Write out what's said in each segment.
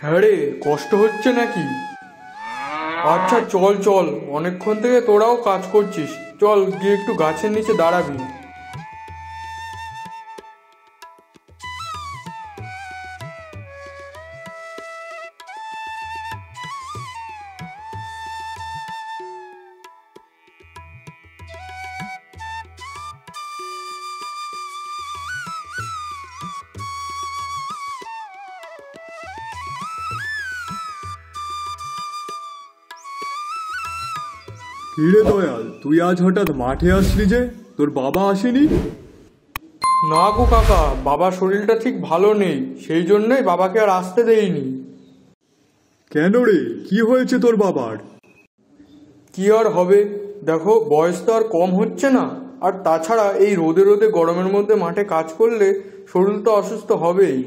হ্যাঁ রে, কষ্ট হচ্ছে নাকি? আচ্ছা চল চল, অনেকক্ষণ থেকে তোরাও কাজ করছিস, চল গিয়ে একটু গাছের নিচে দাঁড়াবি। কিরে দয়াল, তুই আজ হঠাৎ মাঠে আসলি যে? তোর বাবা আসেনি? না গো কাকা, বাবার শরীরটা ঠিক ভালো নেই, সেই জন্যই বাবাকে আর আসতে দেইনি। কেন রে, কি হয়েছে তোর বাবার? কি আর হবে, দেখো বয়স তো আর কম হচ্ছে না, আর তাছাড়া এই রোদে রোদে গরমের মধ্যে মাঠে কাজ করলে শরীর তো অসুস্থ হবেই।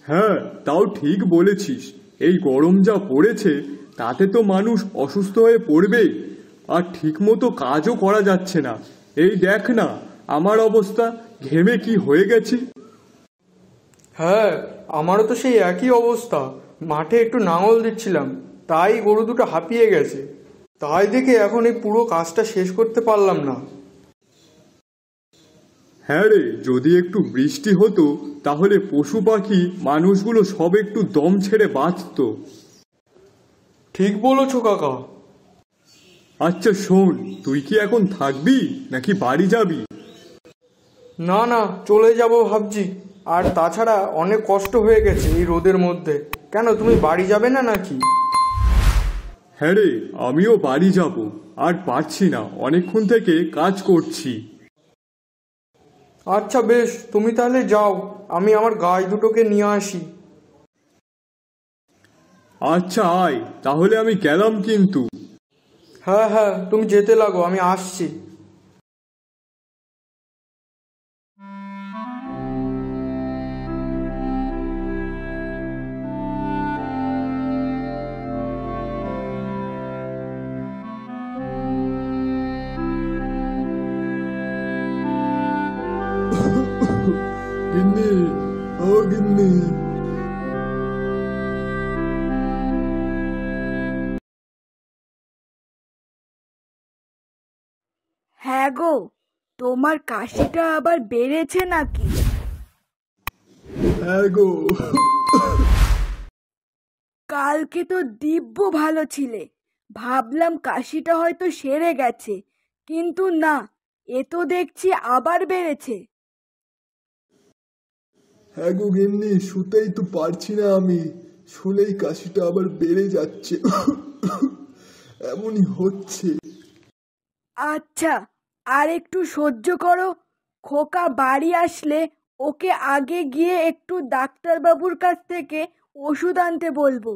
হ্যাঁ, তাও ঠিক বলেছিস। এই গরম যা পড়েছে তাতে তো মানুষ অসুস্থ হয়ে পড়বেই, আর ঠিক মতো কাজও করা যাচ্ছে না। এই দেখ না আমার অবস্থা, ঘেমে কি হয়ে গেছি। হ্যাঁ, আমারও তো সেই একই অবস্থা। মাঠে একটু নাঙল দিচ্ছিলাম, তাই গরু দুটো হাঁপিয়ে গেছে, তাই দেখে এখন এই পুরো কাজটা শেষ করতে পারলাম না। হ্যাঁ রে, যদি একটু বৃষ্টি হতো তাহলে পশু পাখি মানুষগুলো সব একটু দম ছেড়ে বাঁচত। ঠিক বলেছো কাকা। আচ্ছা শোন, তুই কি এখন থাকবি নাকি বাড়ি যাবি? না না, চলে যাব ভাবছি। আর তাছাড়া অনেক কষ্ট হয়ে গেছে এই রোদের মধ্যে। কেন, তুমি বাড়ি যাবে না নাকি? হ্যাঁ রে, আমিও বাড়ি যাব, আর পারছি না, অনেকক্ষণ থেকে কাজ করছি। আচ্ছা বেশ, তুমি তাহলে যাও, আমি আমার গাই দুটোকে নিয়ে আসি। আচ্ছা আয়, তাহলে আমি গেলাম কিন্তু। হ্যাঁ হ্যাঁ, তুমি যেতে লাগো, আমি আসছি। গিন্নি, ও গিন্নি। হ্যাঁ গো, তোমার কাশিটা আবার বেড়েছে নাকি? হ্যাঁ গো। কালকে তো দিব্য ভালো ছিলে, ভাবলাম কাশিটা হয়তো সেরে গেছে, কিন্তু না, এ তো দেখছি আবার বেড়েছে। হ্যাঁ গো গিন্নি, শুতেই তো পারছি না আমি, শুলেই কাশিটা আবার বেড়ে যাচ্ছে। এমনই হচ্ছে। আচ্ছা, আর একটু সহ্য করো, খোকা বাড়ি আসলে ওকে আগে গিয়ে একটু ডাক্তারবাবুর কাছ থেকে ওষুধ আনতে বলবো।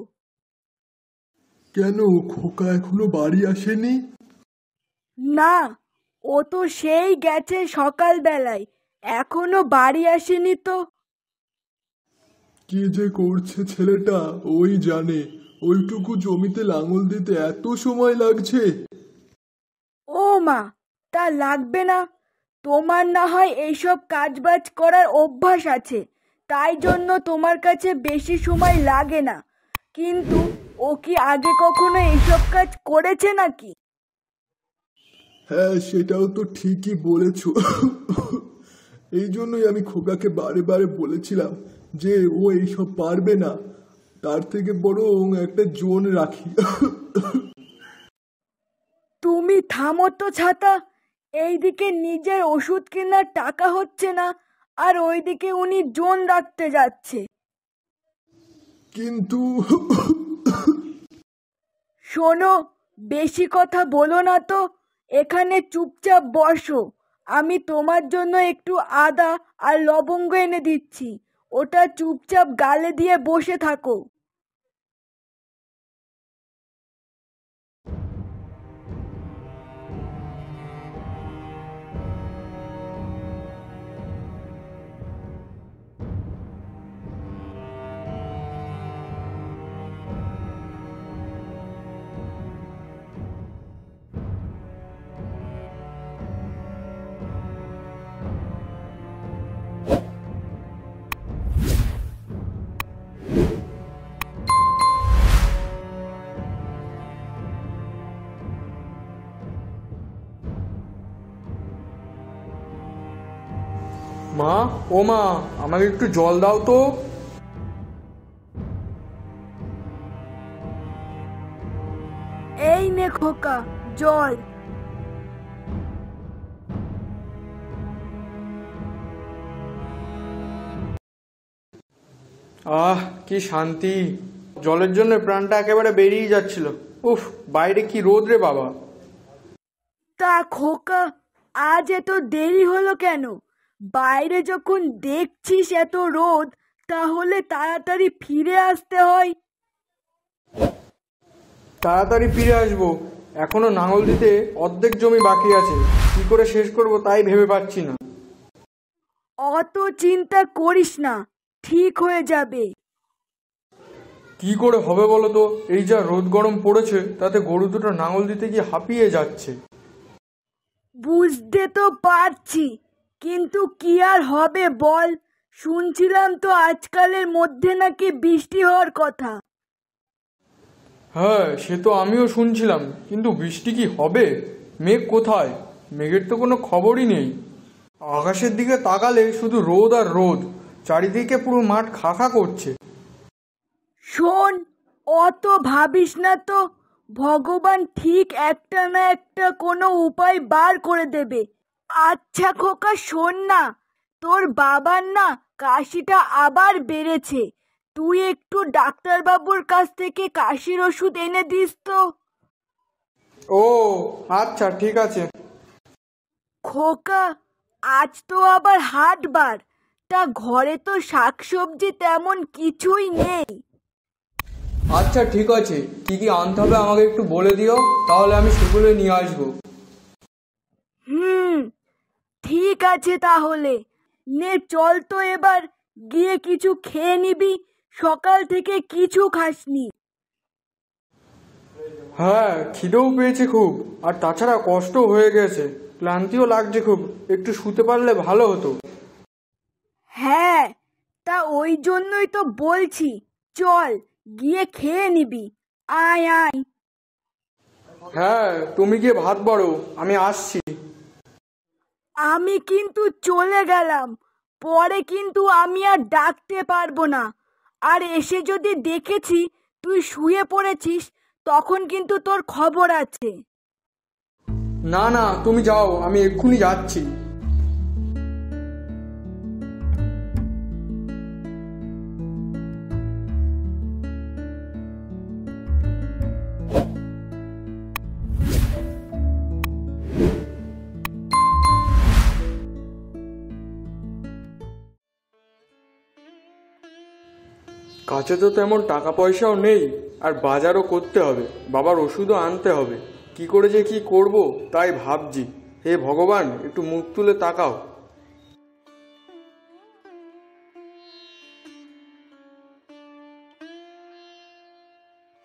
কেন, খোকা এখনো বাড়ি আসেনি? না, ও তো সেই গেছে সকালবেলায়, এখনো বাড়ি আসেনি তো। কি যে করছে ছেলেটা ওই জানে, ওইটুকু জমিতে লাঙল দিতে এত সময় লাগছে। ও মা, তা লাগবে না? তোমার না হয় এইসব কাজবাজ করার অভ্যাস আছে, তাই জন্য তোমার কাছে বেশি সময় লাগে না, কিন্তু ও কি আগে কখনো এইসব কাজ করেছে নাকি? হ্যাঁ, সেটাও তো ঠিকই বলেছো। এই জন্যই আমি খোকাকে বারে বারে বলেছিলাম যে ও এইসব পারবে না, তার থেকে বরং একটা জোন রাখি। তুমি থামো তো ছাতা, এইদিকে নিজের ওষুধ কেনার টাকা হচ্ছে না, আর ওইদিকে উনি জোন রাখতে যাচ্ছে। কিন্তু শোনো, বেশি কথা বলো না তো, এখানে চুপচাপ বসো, আমি তোমার জন্য একটু আদা আর লবঙ্গ এনে দিচ্ছি, ওটা চুপচাপ গালে দিয়ে বসে থাকো। মা, ও মা, আমাকে একটু জল দাও তো। এই নে খোকা, জল। কি শান্তি! জলের জন্য প্রাণটা একেবারে বেরিয়ে যাচ্ছিল। উফ, বাইরে কি রোদ রে বাবা! তা খোকা, আজ এত দেরি হলো কেন? বাইরে যখন দেখছিস এত রোদ, তাহলে তাড়াতাড়ি ফিরে আসতে হয়। তাড়াতাড়ি ফিরে আসবো, এখনো নাঙল দিতে অর্ধেক জমি বাকি আছে। কি করে শেষ করব তাই ভেবে পাচ্ছি না। অত চিন্তা করিস না, ঠিক হয়ে যাবে। কি করে হবে বলো তো? এই যা রোদ গরম পড়েছে, তাতে গরু দুটো নাঙল দিতে গিয়ে হাঁপিয়ে যাচ্ছে। বুঝতে তো পারছি, কিন্তু কি আর হবে বল? শুনছিলাম তো আজকালের মধ্যে নাকি বৃষ্টি হওয়ার কথা। হ্যাঁ, সে তো আমিও শুনছিলাম, কিন্তু বৃষ্টি কি হবে? মেঘ কোথায়? মেঘের তো কোনো খবরই নেই। আকাশের দিকে তাকালে শুধু রোদ আর রোদ, চারিদিকে পুরো মাঠ খাখা করছে। শোন, অত ভাবিস না তো, ভগবান ঠিক একটা না একটা কোনো উপায় বার করে দেবে। আচ্ছা খোকা, শোন না, তোর বাবার না কাশিটা আবার বেড়েছে। তুই একটু ডাক্তারবাবুর কাছ থেকে কাশির ওষুধ এনে দিস তো। ও আচ্ছা, ঠিক আছে। খোকা, আজ তো আবার হাটবার, তা ঘরে তো শাকসবজি তেমন কিছুই নেই। আচ্ছা ঠিক আছে, কি কি আনতে হবে আমাকে একটু বলে দিও, তাহলে আমি সেগুলো নিয়ে আসবো। ঠিক আছে তাহলে, নে চল তো এবার গিয়ে কিছু খেয়ে নিবি, সকাল থেকে কিছু খাসনি। হ্যাঁ, খিদেও পেয়েছে খুব, আর তাছাড়া কষ্ট হয়ে গেছে, ক্লান্তিও লাগছে খুব। একটু শুতে পারলে ভালো হতো। হ্যাঁ, তা ওই জন্যই তো বলছি, চল গিয়ে খেয়ে নিবি। আয় আয়। হ্যাঁ, তুমি গিয়ে ভাত বাড়ো, আমি আসছি। আমি কিন্তু চলে গেলাম, পরে কিন্তু আমি আর ডাকতে পারবো না। আর এসে যদি দেখেছি তুই শুয়ে পড়েছিস, তখন কিন্তু তোর খবর আছে। না না, তুমি যাও, আমি এক্ষুনি যাচ্ছি। কাছে তো তেমন টাকা পয়সাও নেই, আর বাজারও করতে হবে, বাবার ওষুধও আনতে হবে। কি করে যে কি করব তাই ভাবছি। হে ভগবান, একটু মুখ তুলে তাকাও।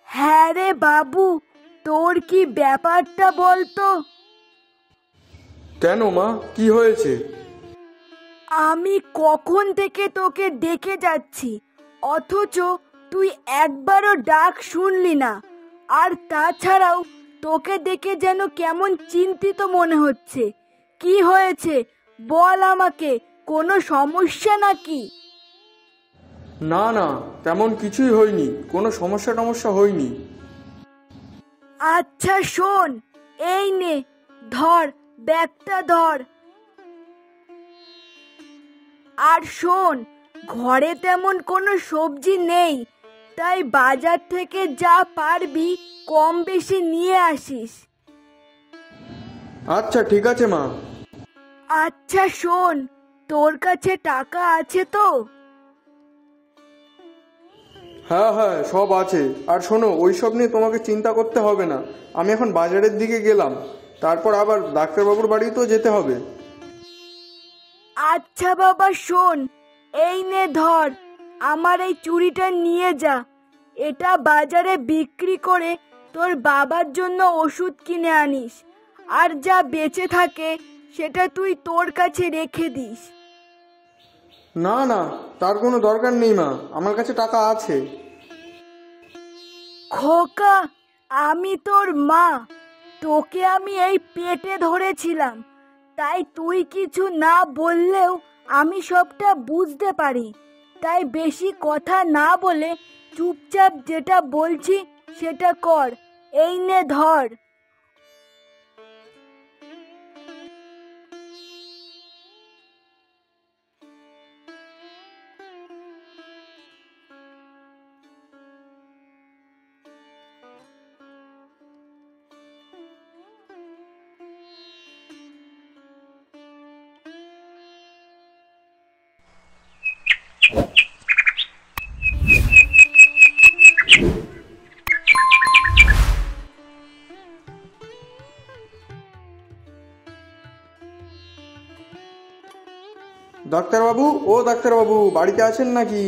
হ্যাঁ রে বাবু, তোর কি ব্যাপারটা বলতো? কেন মা, কি হয়েছে? আমি কখন থেকে তোকে ডেকে যাচ্ছি, অথচ তুই একবারও ডাক শুনলি না। আর তাছাড়াও তোকে দেখে যেন কেমন চিন্তিত মনে হচ্ছে। কি হয়েছে বল আমাকে, কোনো সমস্যা নাকি? না না, তেমন কিছুই হয়নি, কোনো সমস্যা টমস্যা হয়নি। আচ্ছা শোন, এই নে, ধর ব্যাগটা ধর। আর শোন, ঘরে তেমন কোনো সবজি নেই, তাই বাজার থেকে যা পারবি কম বেশি নিয়ে আসিস। আচ্ছা ঠিক আছে মা। আচ্ছা শোন, তোর কাছে টাকা আছে তো? হ্যাঁ হ্যাঁ, সব আছে। আর শোনো, ওইসব নিয়ে তোমাকে চিন্তা করতে হবে না। আমি এখন বাজারের দিকে গেলাম, তারপর আবার ডাক্তারবাবুর বাড়িতেও যেতে হবে। আচ্ছা বাবা শোন, এই নে ধর, আমার এই চুড়িটা নিয়ে যা। এটা বাজারে বিক্রি করে তোর বাবার জন্য ওষুধ কিনে আনিস, আর যা বেঁচে থাকে সেটা তুই তোর কাছে রেখে দিস। না না, তার কোনো দরকার নেই মা, আমার কাছে টাকা আছে। খোকা, আমি তোর মা, তোকে আমি এই পেটে ধরেছিলাম, তাই তুই কিছু না বললেও আমি সবটা বুঝতে পারি। তাই বেশি কথা না বলে চুপচাপ যেটা বলছি সেটা কর। এই নে ধর। ডাক্তারবাবু, ও ডাক্তারবাবু, বাড়িতে আছেন নাকি?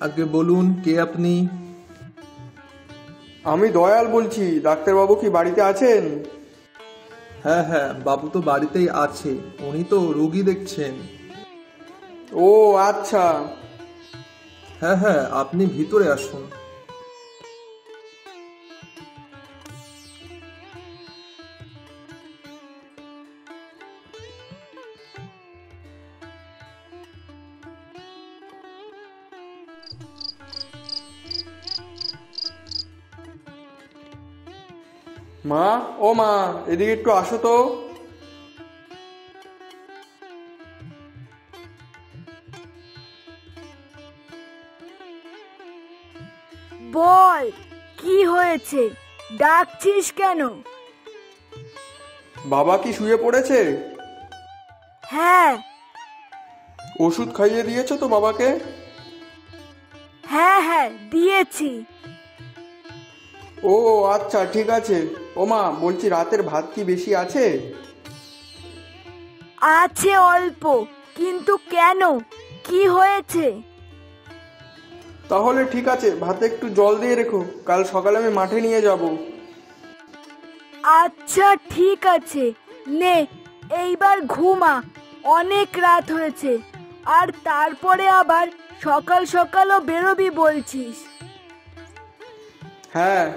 আগে বলুন, কে আপনি? আমি দয়াল বলছি। ডাক্তারবাবু কি বাড়িতে আছেন? হ্যাঁ হ্যাঁ, বাবু তো বাড়িতেই আছে, উনি তো রোগী দেখছেন। ও আচ্ছা। হ্যাঁ হ্যাঁ, আপনি ভিতরে আসুন। মা, ও মা, এদিকে একটু আসো তো। বল, কি হয়েছে? ডাকছিস কেন? বাবা কি শুয়ে পড়েছে? হ্যাঁ ওষুধ খাইয়ে দিয়েছো তো বাবাকে? হ্যাঁ হ্যাঁ, দিয়েছি। ও আচ্ছা, ঠিক আছে। ও মা, বলছি রাতের ভাত কি বেশি আছে? আছে অল্প, কিন্তু কেন, কি হয়েছে? তাহলে ঠিক আছে, ভাতে একটু জল দিয়ে রেখো, কাল সকালে আমি মাঠে নিয়ে যাব। আচ্ছা ঠিক আছে, নে এইবার ঘুমা, অনেক রাত হয়েছে, আর তারপরে আবার সকাল সকালও বেরোবি বলছিস। হ্যাঁ।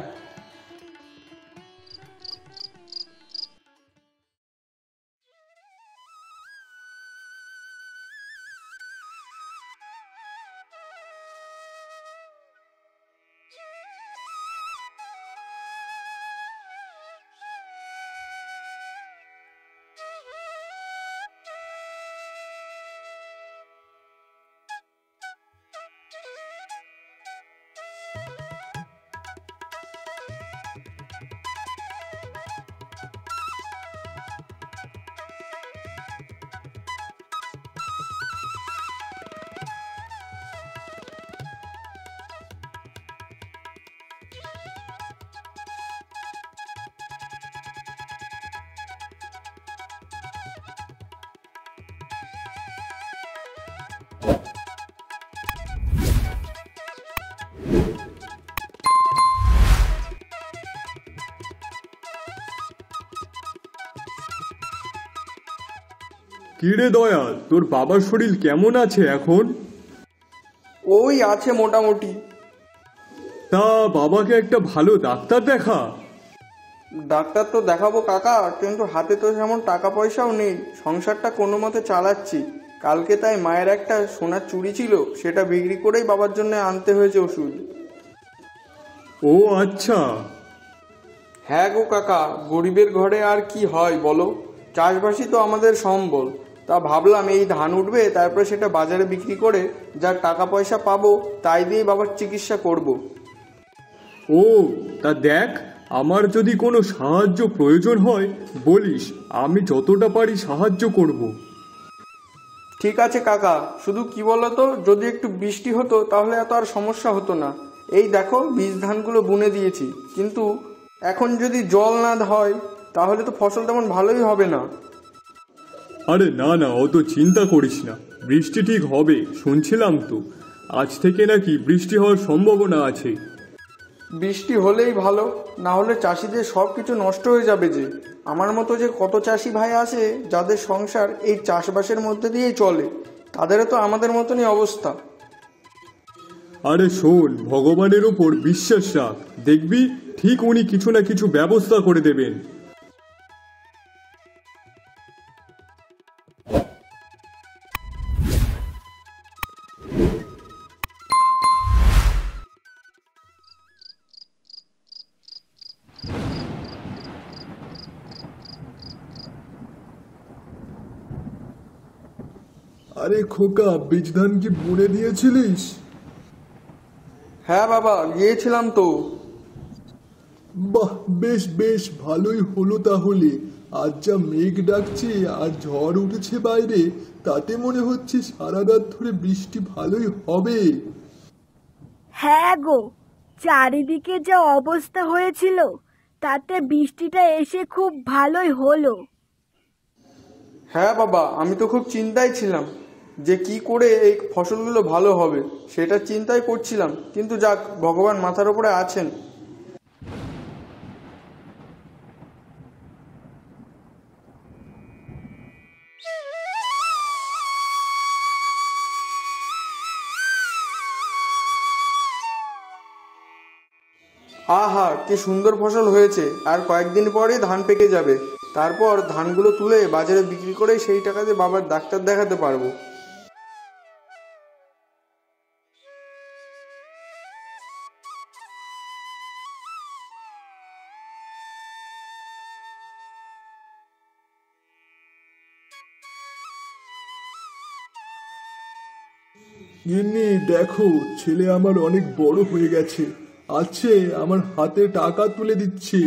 কিরে দয়াল, তোর বাবার শরীর কেমন আছে এখন? ওই আছে মোটামুটি। তা বাবাকে একটা ভালো ডাক্তার দেখা। ডাক্তার তো দেখাবো কাকা, কিন্তু হাতে তো যেমন টাকা পয়সাও নেই, সংসারটা কোনো মতে চালাচ্ছি। কালকে তাই মায়ের একটা সোনার চুড়ি ছিল, সেটা বিক্রি করেই বাবার জন্য আনতে হয়েছে ওষুধ। ও আচ্ছা। হ্যাঁ গো কাকা, গরিবের ঘরে আর কি হয় বলো, চাষবাসই তো আমাদের সম্বল। তা ভাবলাম এই ধান উঠবে, তারপরে সেটা বাজারে বিক্রি করে যা টাকা পয়সা পাবো তাই দিয়ে বাবার চিকিৎসা করব। ও ও, তা দেখ, আমার যদি কোনো সাহায্য প্রয়োজন হয় বলিস, আমি যতটা পারি সাহায্য করব। ঠিক আছে কাকা, শুধু কি বলতো, যদি একটু বৃষ্টি হতো তাহলে এত আর সমস্যা হতো না। এই দেখো বীজ ধানগুলো বুনে দিয়েছি, কিন্তু এখন যদি জল না হয় তাহলে তো ফসল তেমন ভালোই হবে না। আরে না না, অত চিন্তা করিস না, বৃষ্টি ঠিক হবে, শুনছিলাম তো আজ থেকে নাকি বৃষ্টি হওয়ার সম্ভাবনা আছে। বৃষ্টি হলেই ভালো, না হলে চাষিদের সব কিছু নষ্ট হয়ে যাবে যে। আমার মতো যে কত চাষি ভাই আছে যাদের সংসার এই চাষবাসের মধ্যে দিয়েই চলে, তাদেরও তো আমাদের মতনই অবস্থা। আরে শোন, ভগবানের ওপর বিশ্বাস রাখ, দেখবি ঠিক উনি কিছু না কিছু ব্যবস্থা করে দেবেন। আরে খোকা, বীজ ধান কি বুনে দিয়েছিলিস? হ্যাঁ বাবা, গিয়েছিলাম তো। বাহ, বেশ বেশ ভালোই হলো তাহলে। আজ যা মেঘ ডাকছে আর ঝড় উঠেছে বাইরে, তাতে মনে হচ্ছে সারা রাত ধরে বৃষ্টি ভালোই হবে। হ্যাঁ গো, চারিদিকে যা অবস্থা হয়েছিল তাতে বৃষ্টিটা এসে খুব ভালোই হলো। হ্যাঁ বাবা, আমি তো খুব চিন্তায় ছিলাম যে কি করে এই ফসলগুলো ভালো হবে, সেটা চিন্তাই করছিলাম, কিন্তু যাক, ভগবান মাথার উপরে আছেন। আহা, কি সুন্দর ফসল হয়েছে! আর কয়েকদিন পরেই ধান পেকে যাবে। তারপর ধানগুলো তুলে বাজারে বিক্রি করে সেই টাকা দিয়ে বাবার ডাক্তার দেখাতে পারবো। গিন্নি দেখো, ছেলে আমার অনেক বড় হয়ে গেছে, আছে আমার হাতে টাকা তুলে দিচ্ছে।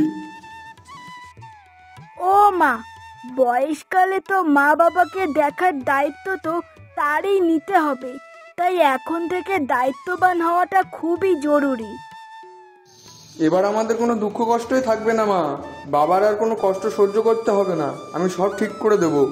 ও মা, বয়সকালে তো মা বাবাকে দেখার দায়িত্ব তো তারই নিতে হবে, তাই এখন থেকে দায়িত্ববান হওয়াটা খুবই জরুরি। এবার আমাদের কোনো দুঃখ কষ্টই থাকবে না মা, বাবার আর কোনো কষ্ট সহ্য করতে হবে না, আমি সব ঠিক করে দেবো।